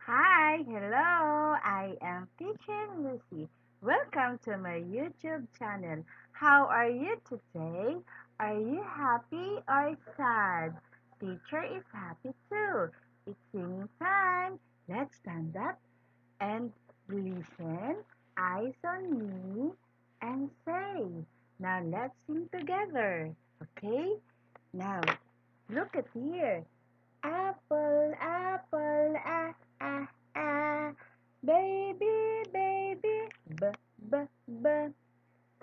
Hi, hello. I am Teacher Lucy. Welcome to my YouTube channel. How are you today? Are you happy or sad? Teacher is happy too. It's singing time. Let's stand up and listen. Eyes on me and say. Now let's sing together. Okay? Now look at here. Apple, apple, ah, ah. Baby, baby, b, b, b.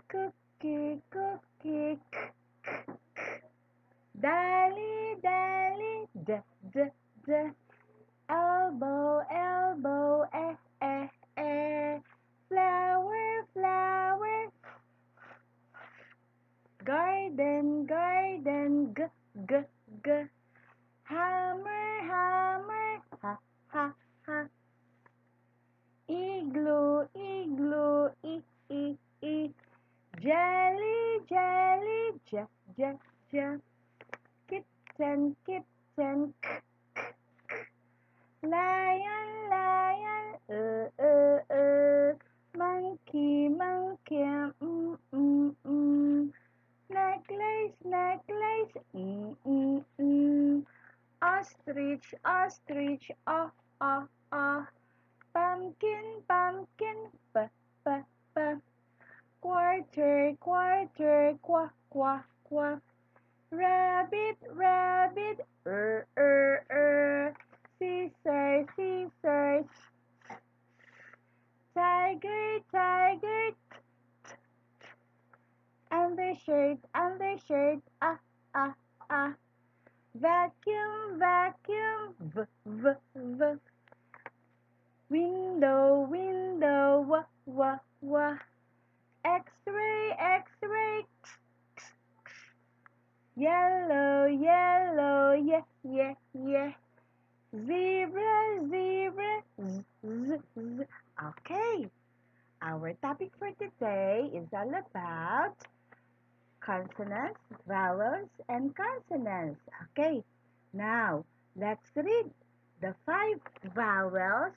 Cookie, cookie, Dolly, dolly, d, d. Elbow, elbow, Flower, flower. Garden, garden, g, g. Hammer, hammer, ha, ha, ha. Igloo, igloo, e. Jelly, jelly, j, j. Kitten, kitten, Lion, lion, Monkey, monkey, Necklace, necklace, Ostrich, ostrich, oh. Pumpkin, pumpkin, p, p, p. Quarter, quarter, quack. Rabbit, rabbit, Scissors, scissors. Tiger, tiger, undershirt, ah. Vacuum, vacuum, v. Window, window, wah. X-ray, x-ray, yellow, yellow, yeah. Zebra, zebra, z. Okay, our topic for today is all about consonants, vowels, and consonants. Okay, now let's read the five vowels.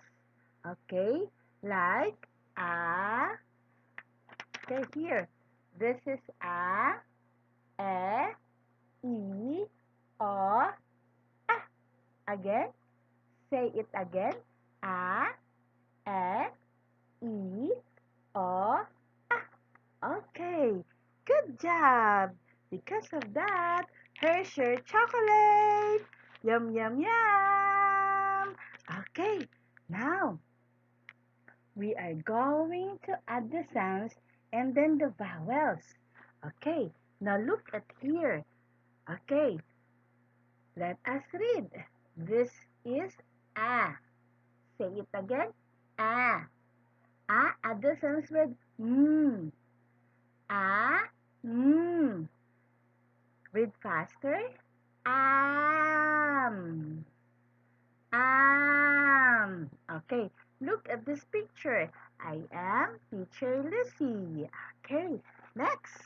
Okay, like a. Okay, here. This is a, e, o, a. Again, say it again. A, e, o, a. Okay, good job. Because of that, here's your chocolate. Yum, yum, yum. Okay, now we are going to add the sounds and then the vowels. Okay, now look at here. Okay, let us read. This is a. Say it again. A. Add the sounds with A. Read faster. Am. Okay, look at this picture. I am Teacher Lucy. Okay, next.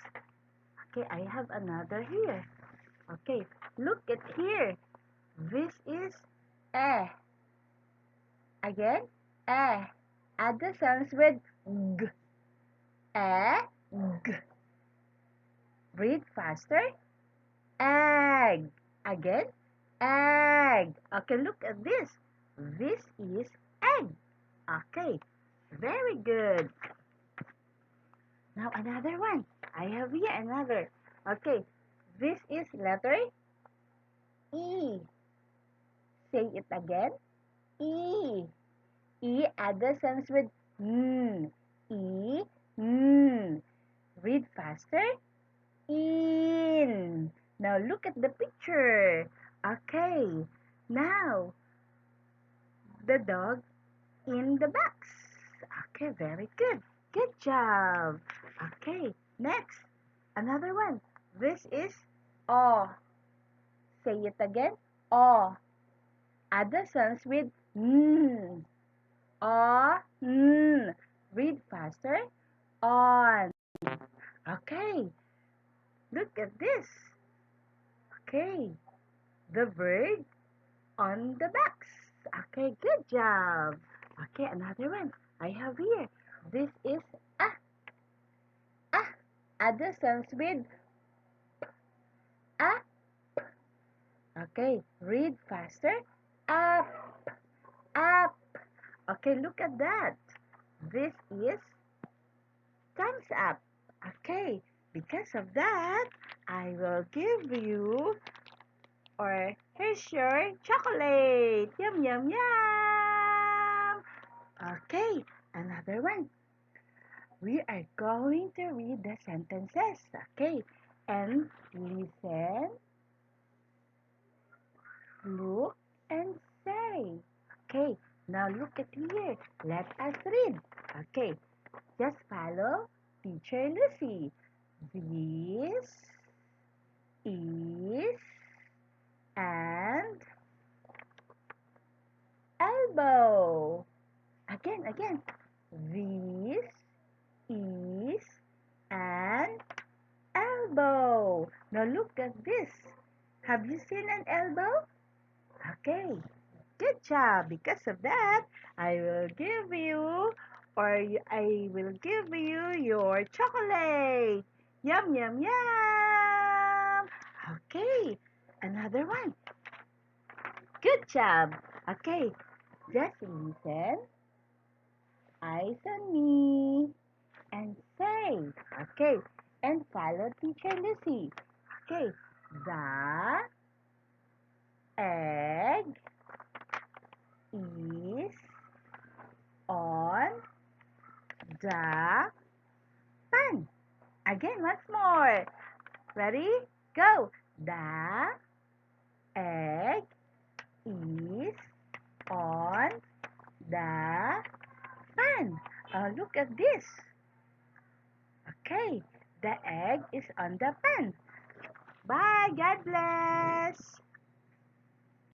Okay, I have another here. Okay, look at here. This is eh. Again, eh. Add the sounds with g. Eh, g. Breathe faster. Egg. Again, egg. Okay, look at this. This is egg. Okay, very good. Now another one. I have here another. Okay, this is letter E. Say it again. E. Add the sounds with E. Read faster. In. Now look at the picture. Okay. Now the dog in the box. Okay, very good. Good job. Okay, next. Another one. This is O. Say it again. O. Add the sounds with O. Read faster. On. Okay, look at this. Okay, the bird on the box. Okay, good job. Okay, another one. I have here. This is ah, ah. Other sounds with ah. Okay, read faster. Up, up. Okay, look at that. This is thumbs up. Okay, because of that, I will give you, or here's your chocolate. Yum, yum, yum. Okay, another one. We are going to read the sentences. Okay, and listen, look, and say. Okay, now look at here. Let us read. Okay, just follow Teacher Lucy. This is an elbow. Again. This is an elbow. Now look at this. Have you seen an elbow? Okay, good job. Because of that, I will give you, I will give you your chocolate. Yum, yum, yum. Okay, another one. Good job. Okay, just listen, eyes on me, and say. Okay, and follow Teacher Lucy. Okay, the egg is on the pan. Again, once more. Ready? Go. The egg is on the pan. Look at this. Okay, the egg is on the pan. Bye. God bless.